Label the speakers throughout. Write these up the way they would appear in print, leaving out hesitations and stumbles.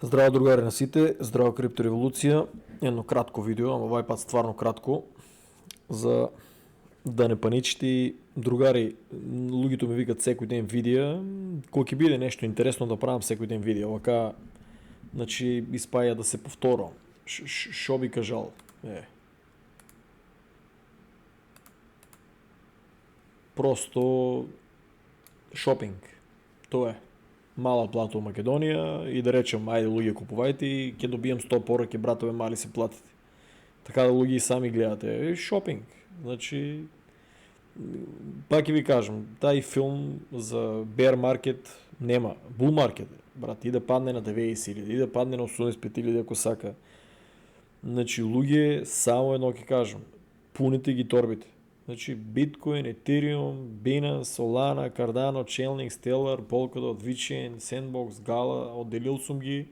Speaker 1: Здраво, другари на сите, здраво криптореволюция. Едно кратко видео, ама вай път стварно кратко, за да не паничите и другари, луѓето ми викат секој ден видео, кој ќе биде нешто интересно да правам секој ден видео, вака, значи, испаја да се повторам. Шо би кажал? Просто шопинг. Тоа е. Мала плата у Македонија и да речем, ајде луѓе купувајте и ќе добијам 100 пораки, братове мали се платите. Така да луѓе и сами гледате. Шопинг. Значи, пак ќе ви кажам, тај филм за bear market нема. Bull market, брат, и да падне на 90.000, и да падне на 85.000 ако сака. Значи, луѓе, само едно ќе кажам, пуните ги торбите. Значи, Bitcoin, Ethereum, Binance, Solana, Cardano, Chainlink, Stellar, Polkadot, VeChain, Sandbox, Gala, отделил сум ги,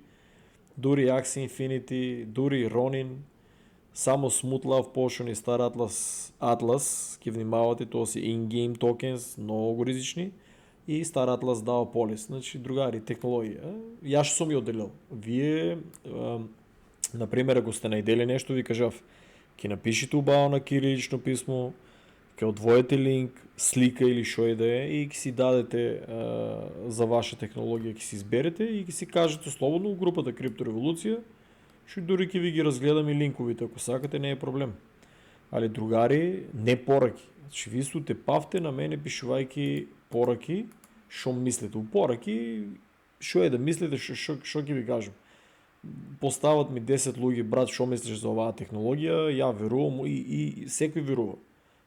Speaker 1: дури Axie Infinity, дури Ronin, само Smooth Love Potion и Star Atlas, ке внимавате, тоа си in-game tokens, многу ризични, и Star Atlas DAO Polis. Значи, другари, технологија. Јас што сум ја отделил. Вие, например, ако сте најдели нешто, ви кажав, ќе напишите убаво на кирилично писмо, ќе одвоите линк, слика или шо и да е и ќе си дадете за ваша технологија, ќе си изберете и ќе си кажете слободно у групата Криптореволуција, што дури ќе ви ги разгледам и линковите, ако сакате, не е проблем. Али другари, не пораки. Значи, ви сте павте на мене пишувајки пораки, шо мислите. У пораки, шо е да мислите, шо ќе ви кажам. Постават ми 10 луѓе, брат, шо мислиш за оваа технологија, ја верувам и секој верува.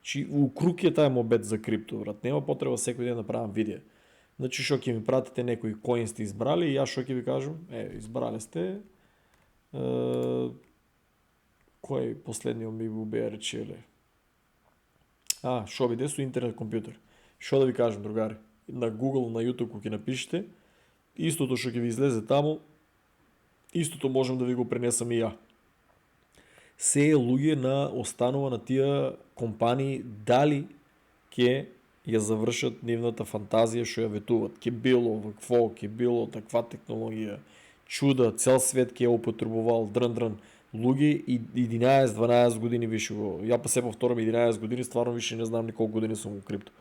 Speaker 1: Значи, у круг е тај мобет за крипто, брат. Нема потреба секој ден да правам видео. Значи, шо ќе ми пратите некој коин сте избрали и јас шо ќе ви кажам? Избрали сте кој последниот ми го беа речеле? Шо биде со интернет компјутер. Шо да ви кажам, другари? На Google, на YouTube кога ќе напишете, истото што ќе ви излезе таму, истото можам да ви го пренесам и ја. Се е луѓе на останува на тие компании дали ќе ја завршат нивната фантазија што ја ветуват. Ќе било вакво, ќе било таква технологија, чуда, цел свет ќе ја употребувал дрн. Луѓе и 11-12 години више го. Ја па се повторам 11 години, стварно више не знам ни колку години сум во крипто.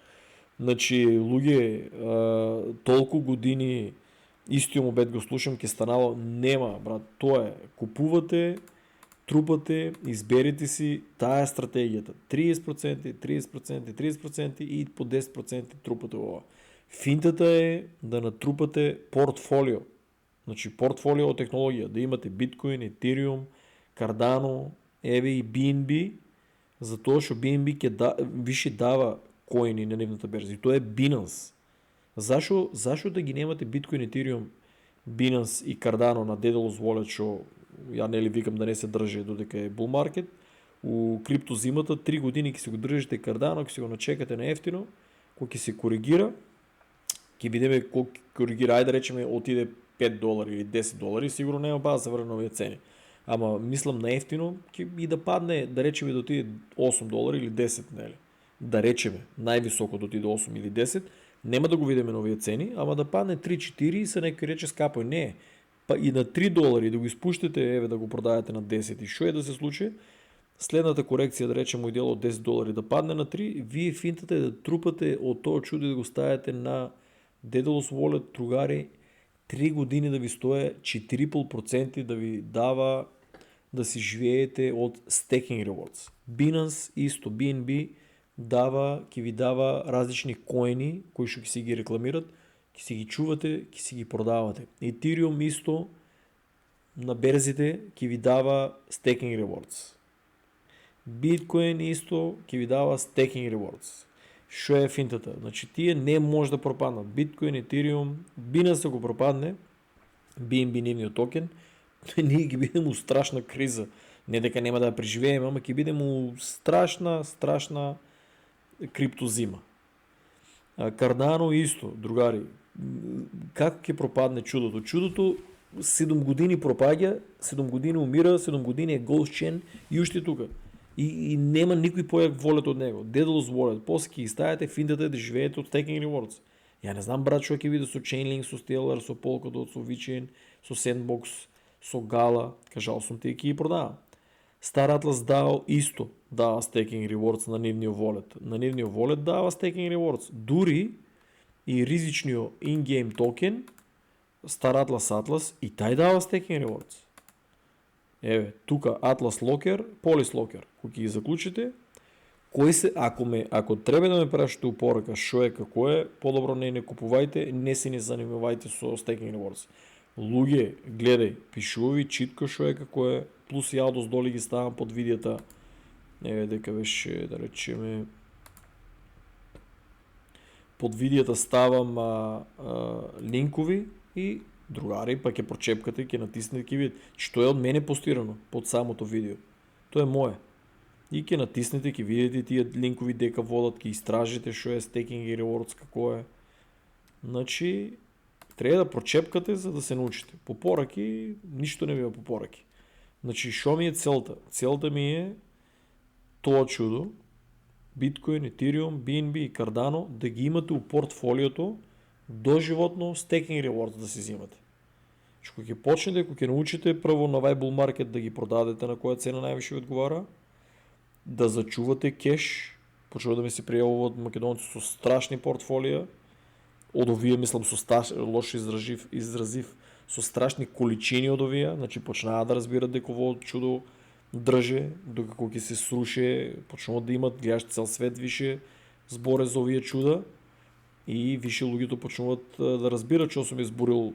Speaker 1: Значи, луѓе, толку години истиот мобет го слушам, ќе станало, нема, брат, тоа е. Купувате, трупате, изберете си, таа е стратегијата. 30%, 30%, 30% и по 10% трупате ова. Финтата е да натрупате портфолио. Значи, портфолио од технологија, да имате Bitcoin, Ethereum, Cardano, еве и BNB, затоа што BNB више дава коини на нивната берза. И тоа е Binance. Зашо да ги немате Bitcoin, Ethereum, Binance и Cardano на Daedalus Wallet, што ја нели викам да не се држи додека е bull market, у крипто зимата 3 години ќе се го држите Cardano, ќе се го начекате на ефтино, кога ќе се коригира, ќе видиме колку коригира, ајде да речеме отиде $5 или $10, сигурно нема баа да се врне овие цени. Ама мислам на ефтино и да падне, да речеме да отиде $8 или 10, нели? Да речеме, највисоко да отиде 8 или 10, нема да го видиме на овие цени, ама да падне 3-4 и се некој рече скапо. Не, па и на $3 да го испуштите, еве да го продадете на 10 и шо е да се случи? Следната корекција, да речеме од дело $10 да падне на 3, вие финтате да трупате од тоа чудо да го ставите на Daedalus Wallet, другари, 3 години да ви стое 4,5% да ви дава да си живеете од staking rewards. Binance исто, BNB ќе ви дава различни коини кои што ќе си ги рекламират, ќе си ги чувате, ќе си ги продавате. Ethereum исто на берзите ќе ви дава staking rewards. Bitcoin исто ќе ви дава staking rewards. Шо е финтата? Значи тие не може да пропаднат. Bitcoin, Ethereum, Binance го пропадне, BNB нивниот токен, ние ги бидеме у страшна криза. Не дека нема да ја преживееме, ама ќе бидеме у страшна криптозима. Cardano исто, другари. Како ќе пропадне чудото? Чудото 7 години пропаѓа, 7 години умира, 7 години е ghost chain и уште тука. И нема никој појак волет од него. Daedalus Wallet, после ќе ги ставите финтата да живеете од staking rewards. Ja не знам брат што ќе биде со Chainlink, со Stellar, со Polkadot, со VeChain, со Sandbox, со Gala, кажал сум ти ќе ги продавам. Star Atlas DAO исто дава staking rewards на нивниот wallet. На нивниот wallet дава staking rewards. Дури и ризичниот in-game токен Star Atlas и тај дава staking rewards. Еве, тука Atlas Locker, Polis Locker, кој ќе ги заклучите, кој се, ако треба да ме прашате упорака што е како е, подобро не купувајте, не се не занимавајте со staking rewards. Луѓе, гледај, пишувави читко што е како е, плюс ја одоздоли ги ставам под видеата. Еве дека беше, да речеме, под видеата ставам линкови и другари, па ќе прочепкате, ќе натиснете, ќе видите што е од мене постирано под самото видео. Тоа е мое. И ќе натиснете, ќе видите тие линкови дека водат, ќе истражите што е staking и rewards, како е. Значи, треба да прочепкате за да се научите. По пораки, ништо не бива по пораки. Значи, што ми е целта? Целта ми е тоа чудо, Bitcoin, Ethereum, BNB и Cardano да ги имате у портфолиото доживотно staking rewards да си взимате. Кога ќе почнете, кога ќе научите прво на овај bull market да ги продадете на која цена највише ви одговара, да зачувате кеш, почнува да ми се пријавуваат македонци со страшни портфолија, од овие мислам со лош изразив, со страшни количини од овие, значи почнаа да разбират дека ово чудо држе, докако ќе се сруше, почнуваат да имат, гледаш цел свет више зборе за овие чуда и више луѓето почнуваат да разбират што сум изборил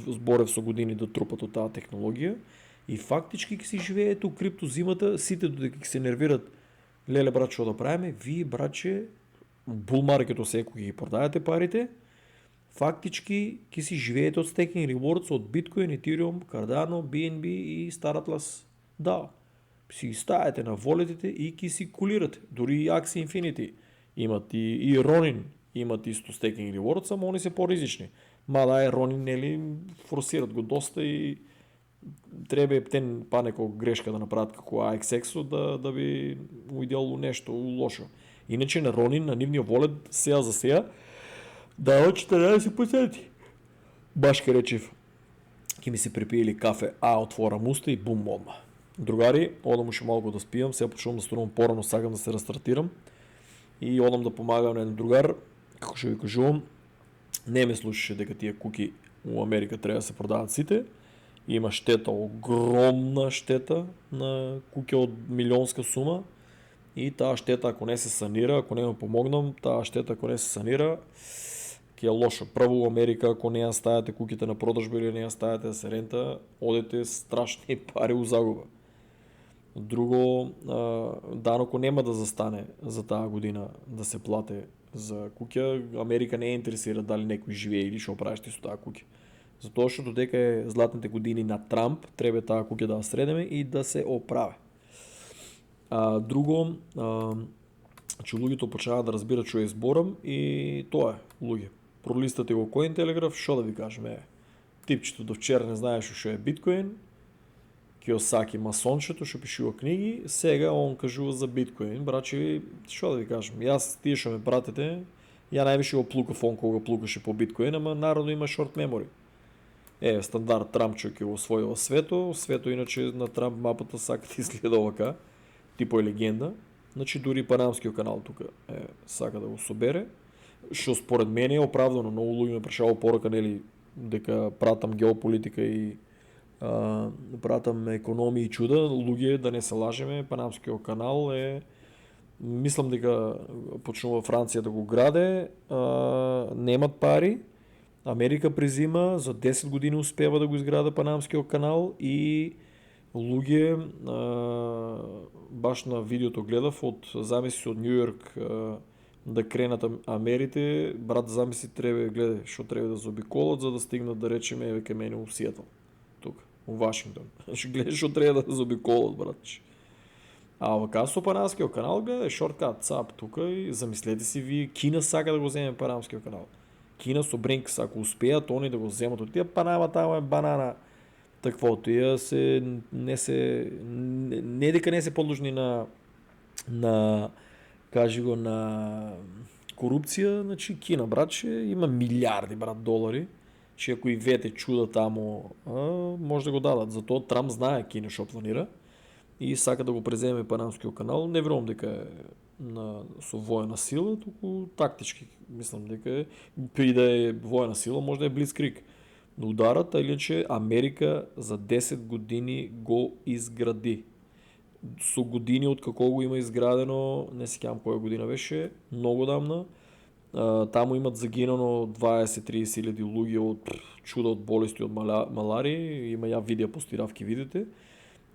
Speaker 1: зборев со години да трупат од таа технологија и фактички ќе си живеете у криптозимата, сите додека ќе се нервират, леле брат што да правиме, вие братче, bull marketот секој ги продавате парите, фактички ќе си живеете од staking rewards од Bitcoin, Ethereum, Cardano, BNB и Star Atlas DAO. Си ги ставате на волетите и ќе си кулирате. Дури и Axie Infinity имат и Ronin имат исто staking rewards, ама они се по-ризични. Мада е Ronin, нели, форсират го доста и треба ептен па некоја грешка да направат како AXX-о да би уидело нешто лошо. Иначе на Ronin, на нивниот волет, сега за сега, дава 14%. Баш ке речев, ќе ми се припиели кафе, отворам уста и бум одма. Другари, одам уште малку да спијам, сега почнувам да станувам порано, сакам да се растартирам и одам да помагам на еден другар, како што ви кажувам, не ме слушаше дека тие куки у Америка треба да се продават сите. Има штета, огромна штета на куки од милионска сума и таа штета ако не се санира, ако не му помогнам, таа штета ако не се санира, ќе е лошо. Прво у Америка ако не ја ставате куките на продажба или не ја ставате да се рента, одете страшни пари у загуба. Друго, даноко нема да застане за таа година да се плате за куќа. Америка не е интересира дали некој живее или што правиш ти со таа куќа. Затоа што додека е златните години на Трамп, треба таа куќа да ја средеме и да се оправи. Друго, че луѓето почнаа да разбират што е зборам и тоа е, луѓе. Пролистате го Cointelegraph, што да ви кажем, типчето до вчера не знаеше што е биткоин, Киосаки масончето што пишува книги, сега он кажува за биткоин, брачи, што да ви кажем, јас тие што ме пратите, ја највише го плукав он кога плукаше по биткоин, ама народно има short memory. Стандард Трампчо ќе го освојува свето иначе на Трамп мапата сака да изгледа овака, типо е легенда, значи дури Панамскиот канал тука сака да го собере, што според мене е оправдано, многу луѓе ме прашаат порака, нели, дека пратам геополитика и пратам економија и чуда, луѓе да не се лажеме, Панамскиот канал е, мислам дека почнува Франција да го граде, немат пари, Америка презима, за 10 години успева да го изграда Панамскиот канал и луѓе, баш на видеото гледав, замисли од Нью Йорк да кренат Америте, брат, замисли треба, гледај, што треба да заобиколат за да стигнат да речеме еве кај мене у Сиетл, тука, у Вашингтон. Што гледај што треба да заобиколат, братче. Вака со Панамскиот канал, гледај, шорткат, цап тука и замислете си вие, Кина сака да го земе Панамскиот канал. Кина со Бринкс, ако успеат они да го земат од тие Панама, тamo е банана. Такво, тие не дека не се подложни на кажи го на корупция, значи Кина, брат, че има милиарди, брат, долари, че ако и вете чуда тамо, може да го дадат. Зато Трамп знае Кина што планира и сака да го преземе Панамскиот канал. Не верувам дека е со воена сила, туку тактички мислам дека е. При да е воена сила, може да е Блицкриг. Да ударат, а иначе Америка за 10 години го изгради. Со години от како го има изградено, не се сеќавам која година беше, многу давна. Таму имат загинано 20-30 илјади луѓе од чуда од болести од маларија, има ја видеа по стиравки видите.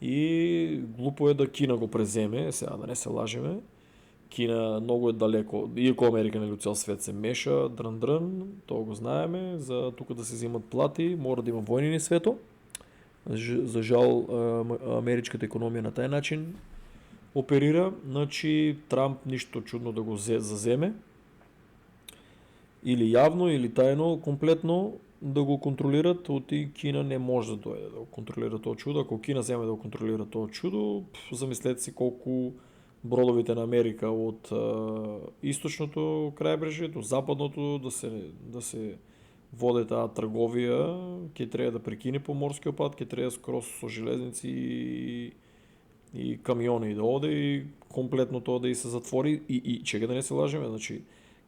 Speaker 1: И глупо е да Кина го преземе, сега да не се лажеме. Кина многу е далеко, иако Америка нели цел свет се меша, дрн, тоа го знаеме, за тука да се взимат плати, мора да има војни свето. За жал америчката економија на тај начин оперира, значи Трамп ништо чудно да го заземе. Или јавно, или тајно, комплетно да го контролират, оти Кина не може да дојде да го контролира тоа чудо. Ако Кина земе да го контролира тоа чудо, замислете си колку бродовите на Америка од источното крајбрежје до западното да се воде таа трговија, ќе треба да прекине по морскиот пат, ќе треба скроз со железници и камиони да оде и комплетно тоа да и се затвори и чека да не се лажеме, значи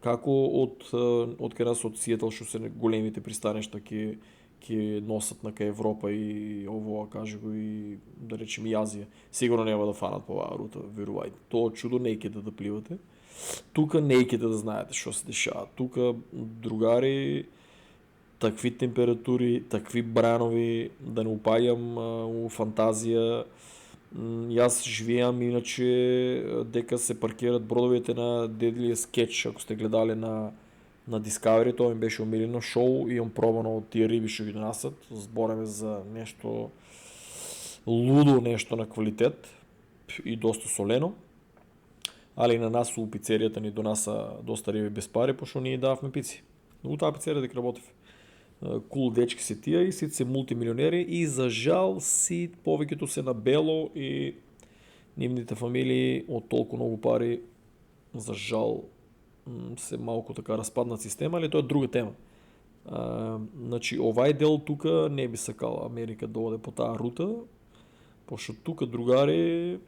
Speaker 1: како од кај нас од Сиетл што се големите пристаништа ќе носат на кај Европа и ово каже го и да речеме и Азија. Сигурно нема да фанат по оваа рута, верувајте. Тоа чудо не ќе да пливате. Тука не ќе да знаете што се дешава. Тука другари такви температури, такви бранови, да не упаѓам у фантазија. Јас живеам иначе дека се паркират бродовите на Deadly Sketch, ако сте гледале на Discovery, тоа ми беше омилено шоу, имам пробано од тие риби што ги донасат, збореме за нешто лудо, нешто на квалитет и доста солено. Али на нас у пицеријата ни донаса доста риби без пари, пошто ние дававме пици. У таа пицерија дека работев. Кул дечки се тие и сите се мултимилионери и за жал си повеќето се на бело и нивните фамилии од толку многу пари за жал се малку така распаднат система, али тоа е друга тема. Значи овај дел тука не би сакала Америка да оде по таа рута, пошто тука другари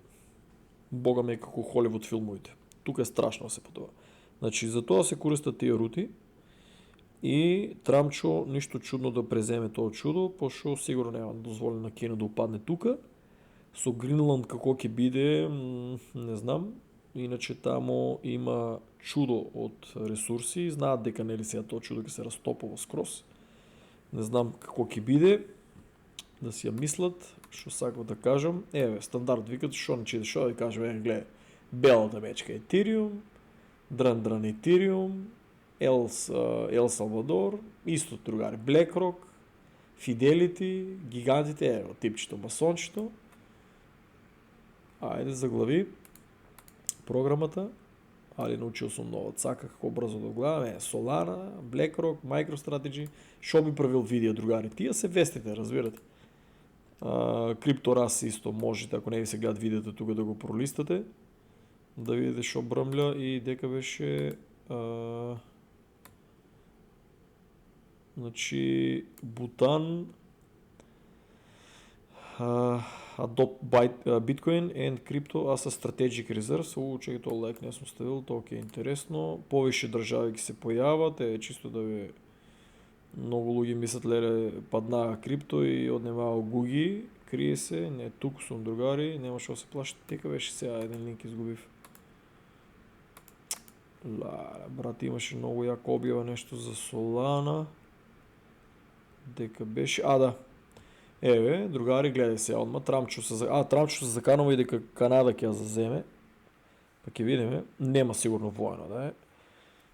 Speaker 1: бога ме како Холивуд филмовите. Тука е страшно се потова. Значи за тоа се користат тие рути. И Трамчо ништо чудно да преземе тоа чудо, пошто сигурно нема да дозволи на Кина да упадне тука. Со Гринланд како ќе биде, не знам. Иначе тамо има чудо од ресурси, знаат дека нели сега тоа чудо ќе се растопува скроз. Не знам како ќе биде, да си ја мислат, што сакав да кажам. Еве, стандард викат, што не чиде, што да кажам, гледај, белата мечка Ethereum, дран Ethereum, Ел Салвадор, исто другари, BlackRock, Fidelity, гигантите, ево, типчето, масончето. Ајде, заглави програмата, али научил сум ново, цака како брзо да гледаме, Solana, BlackRock, MicroStrategy, шо би правил видео, другари, тие се вестите, разбирате. CryptoRas исто можете, ако не ви се гледат видеото тука да го пролистате, да видите шо брмля и дека беше значи Bhutan adopt Bitcoin and crypto as a strategic reserve. Чекай, тоа лайк не сум ставил, тоа е интересно. Повише држави ќе се појават, чисто да ви многу луѓе мислат леле паднаа крипто и однемаа гуги, крие се, не туку сум другари, нема што се плашите, тека беше сега еден линк изгубив. Брат, имаше многу јако објава нешто за Solana. Дека беше, да. Еве, другари, гледај се одма, Трамчо се заканува и дека Канада ќе ја заземе. Па ќе видиме, нема сигурно воено да е.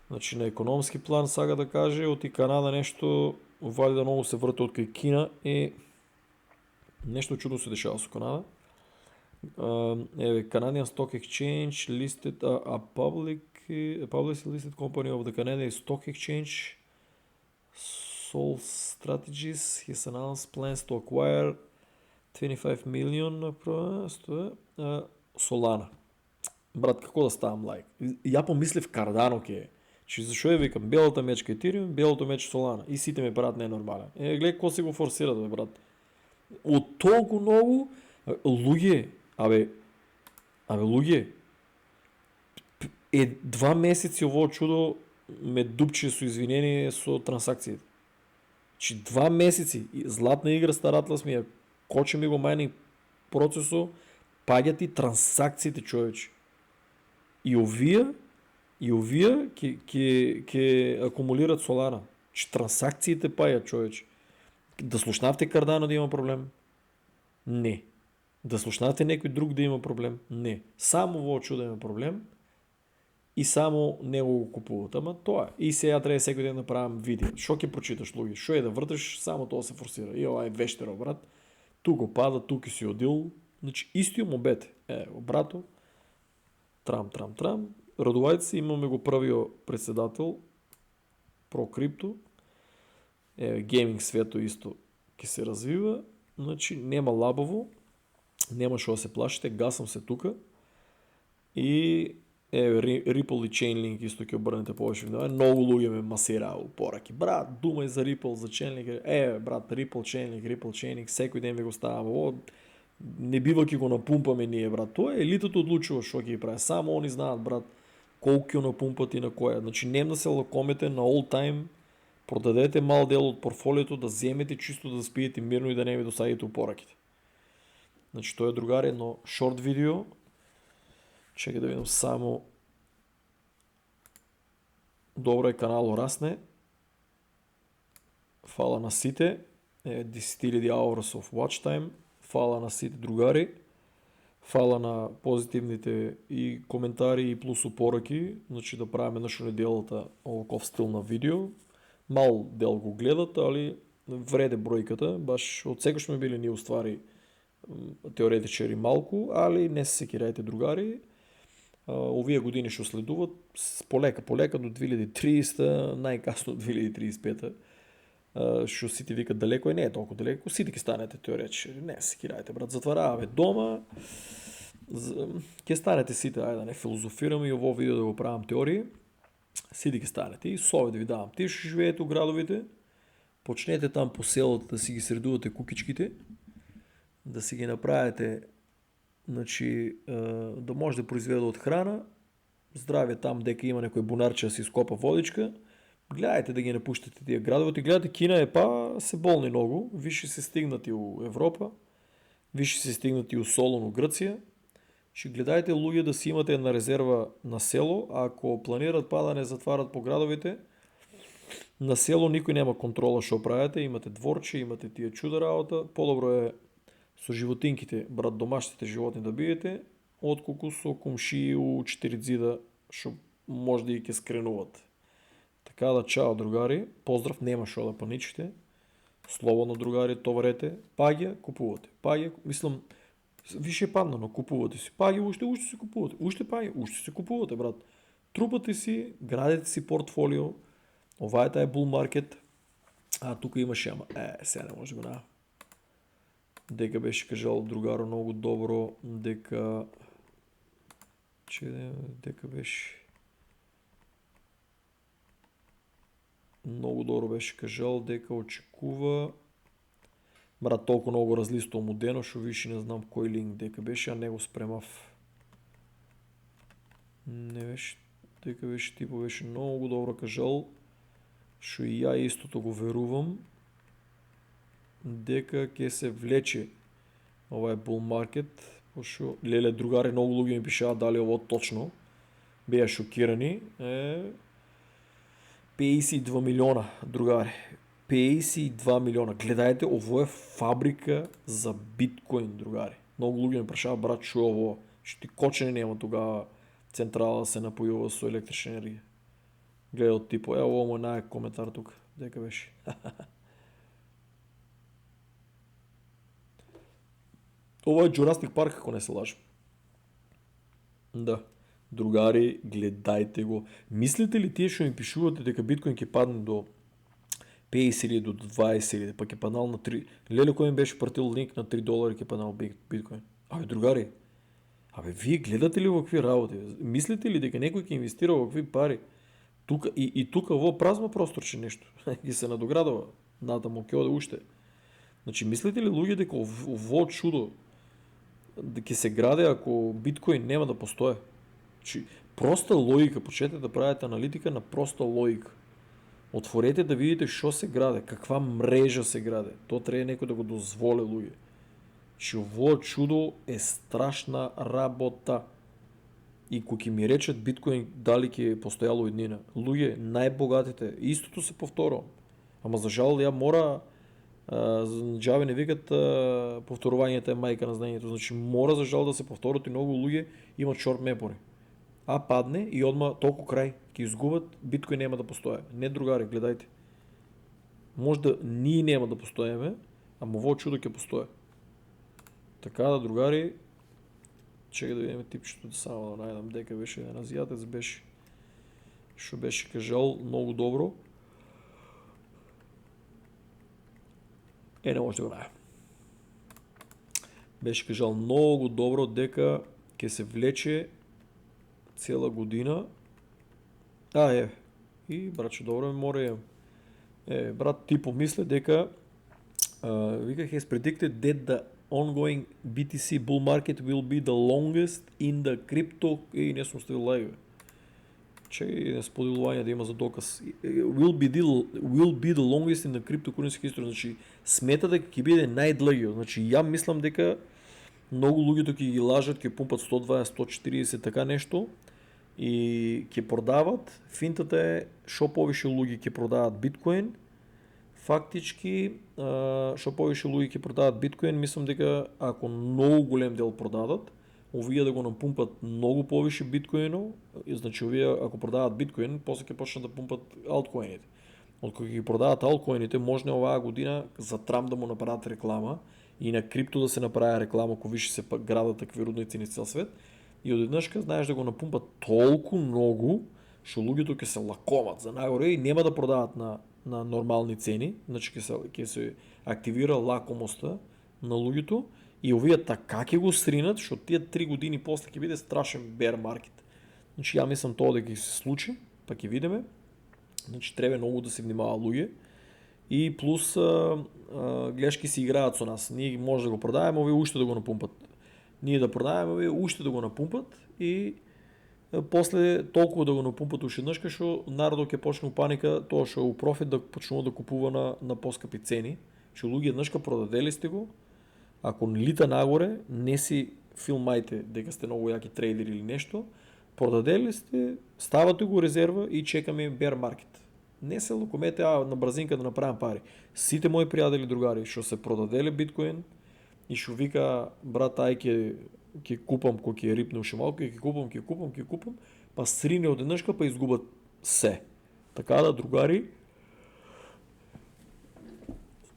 Speaker 1: Значи на економски план сага да каже, оти Канада нешто вали да многу се врте од кај Кина и нешто чудно се дешава со Канада. Еве, Canadian Stock Exchange listed a publicly listed company of the Canadian Stock Exchange Sol Strategies has announced plans to acquire 25 million Solana. Брат, како да ставам лайк? Ја помислив Cardano ќе Че защо я викам, белата мечка Ethereum, белото меч Solana. И сите ме брат не е нормален. Гледай какво си го форсират, бе, брат. От толкова много луѓе, луѓе, 2 месеци ово чудо ме дупче со извинение со трансакциите. Че 2 месеци, златна игра старателас ми е, коче ми го мајни процесо, паѓат и трансакциите, човече. И овие ќе акумулират Solana. Че трансакциите паѓат, човече. Да слушнавте Cardano да има проблем? Не. Да слушнавте некој друг да има проблем? Не. Само во чудо да има проблем и само него го купуват. Ама тоа е. И сега треба секој ден да правам видео. Шо ќе прочиташ, луѓе? Шо е да вртеш, само тоа се форсира. И ова е вештеро, брат. Ту го пада, ту ќе си одил. Значи истиот обете. Брато. Трам. Радувајте се, имаме го првиот председател. Про крипто. Гейминг свето исто ќе се развива. Значи нема лабаво. Нема шо да се плашите. Гасам се тука. И Ripple и Chainlink исто ќе обрнете повеќе внимание. Многу луѓе ме масираа упораки. Брат, думај за Ripple, за Chainlink. Брат, Ripple Chainlink, секој ден ви го ставам. Ово не бива ќе го напумпаме ние, брат. Тоа елитата одлучува што ќе ги прави. Само они знаат, брат, колку ќе напумпат и на која. Значи нем да се лакомете на all time, продадете мал дел од портфолиото, да земете чисто да спиете мирно и да не ви досадите упораките. Значи тоа е, другари, едно шорт видео. Чекай да видам само. Добро е, канало расне. Фала на сите. 10,000 hours of watch time. Фала на сите, другари. Фала на позитивните и коментари и плюс упораки. Значи да правиме нашо неделата оваков стил на видео. Мал дел го гледат, али вреде бројката. Баш од секој сме били ние уствари теоретичари малку, али не се секирајте, другари. Овие години што следуват полека до 2030, најкасно 2035, што сите викат далеко и не е толку далеко, сите ќе станете теоретичари. Не се секирајте, брат, затвараваме дома, ќе станете сите, ајде да не филозофираме и ово видео да го правам теории, сите ќе станете и совет да ви давам. Тие што живеете у градовите, почнете там по селото да си ги средувате кукичките, да си ги направите, значи, да може да произведе од храна, здраве там дека има некој бунарче да си скопа водичка, гледајте да ги напуштате тие градовите, гледате Кина се болни многу, више се стигнати у Европа, више се стигнати у Солон, у Грција, че гледајте луѓе да си имате една резерва на село, а ако планират да не затварат по градовите, на село никој нема контрола што правите, имате дворче, имате тие чуда работа, подобро е со животинките, брат, домашните животни да биете, отколку со комшии у 4 зида, што може да ги ќе скренуват. Така да, чао, другари, поздрав, нема шо да паничите, слободно, другари, товарете, паѓа, купувате, мислам, више падна, но купувате си, паѓа, уште си купувате, уште си купувате, брат, трупате си, градете си портфолио, ова е тај bull market, тука имаше, ама, сега не може да го нема. Дека беше кажал другаро многу добро, дека беше многу добро беше кажал, дека очекува, брат, толку многу разлистувал му дено, шо више не знам кој линк дека беше, а не го спремав. Не беше, дека беше типо, беше многу добро кажал, шо и ја истото го верувам, дека ќе се влече ова е bull market, пошто леле, другари, многу луѓе ми пишаат дали ово точно, беа шокирани, 52 милиона, другари, 52 милиона, гледајте, ово е фабрика за биткоин, другари. Многу луѓе ми прашаат, брат, шо е ово, што ти кочене нема тогава централа се напојува со електрична енергија. Гледај од типо, ово му е најак коментар тука, дека беше. Ова е Jurassic Park, ако не се лажам. Да. Другари, гледајте го. Мислите ли тие што ми пишувате дека биткоин ќе падне до 50 или до 20 или па ќе паднал на 3... Леле, кој ми беше пратил линк на $3 ќе паднал биткоин? Другари, вие гледате ли овакви работи? Мислите ли дека некој ќе инвестира овакви пари? И тука во празно просторче нешто. Ги се надоградува. Натаму ќе оде уште. Значи, мислите ли луѓе дека во чудо да ќе се граде ако биткоин нема да постои? Значи, проста логика, почнете да правите аналитика на проста логика. Отворете да видите што се граде, каква мрежа се граде. То треба некој да го дозволе луѓе. Че во чудо е страшна работа. И кога ќе ми речат биткоин дали ќе постојало иднина. Луѓе, најбогатите, истото се повторува. Ама за жал ја мора джаве не викат повторувањето е мајка на знаењето. Значи мора за жал да се повторат и многу луѓе имат шорт мемори. А падне и одма толку крај ќе изгубат, биткоин нема да постои. Не, другари, гледајте. Можда ние нема да постоеме, ама во чудо ќе постои. Така да, другари, чекай да видиме типчето само да најдам дека беше еден азиатец беше што беше кажал многу добро. Не може да го најдам. Беше кажал многу добро дека ќе се влече цела година. И браче, добро меморија. Брат, ти помисле дека вика has predicted that the ongoing BTC bull market will be the longest in the crypto и не сум ставил лайве. Чекај споделување да има за доказ. Will be the longest in the cryptocurrency history. Значи смета дека ќе биде најдлгиот. Значи ја мислам дека многу луѓето ќе ги лажат, ќе пумпат 120, 140 така нешто и ќе продават. Финтата е што повише луѓе ќе продават биткоин. Фактички, што повише луѓе ќе продават биткоин, мислам дека ако многу голем дел продадат, овие да го напумпат многу повише биткоинов, значи овие ако продават биткоин, после ќе почнат да пумпат алткоините. Откога ги продават алткоините, може оваа година за Трамп да му направат реклама и на крипто да се направи реклама, ако више се пак градат такви рудници низ цел свет. И одеднашка знаеш да го напумпат толку многу, што луѓето ќе се лакомат за нагоре и нема да продават на нормални цени, значи ќе се активира лакомоста на луѓето и овие така ќе го сринат, што тие 3 години после ќе биде страшен bear market. Значи ја мислам тоа дека ќе се случи, па ќе видиме. Значи треба многу да се внимава луѓе и плюс гледаш ки си играат со нас. Ние може да го продаваме, овие уште да го напумпат. Ние да продаваме, овие уште да го напумпат и после толку да го напумпат уште еднашка што народот ќе почне паника, тоа што е у профит да почнува да купува на поскапи цени, што луѓе еднашка продадели сте го, ако не лита нагоре, не си филмајте дека сте многу јаки трейдери или нешто, продадели сте, ставате го резерва и чекаме bear market. Не се лукомете на брзинка да направам пари. Сите мои пријатели другари што се продадели биткоин и што вика брат ај ќе купам кога ќе рипне уште малку, ќе купам, па срине одеднашка па изгубат се. Така да, другари,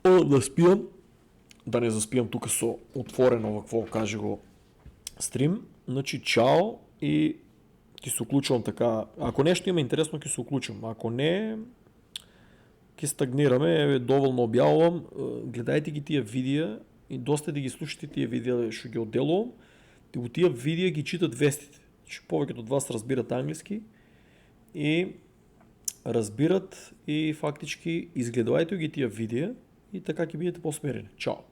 Speaker 1: одам да спијам, да не заспијам тука со отворено вакво, каже го, стрим. Значи, чао и ќе се уклучувам така. Ако нешто има интересно, ќе се уклучам. Ако не, ќе стагнираме, доволно објавувам. Гледајте ги тие видеа и доста да ги слушате тие видеа што ги одделувам. У тие видеа ги читат вестите. Повеќето од вас разбират англиски и разбират и фактички изгледувајте ги тие видеа и така ќе бидете посмерени. Чао!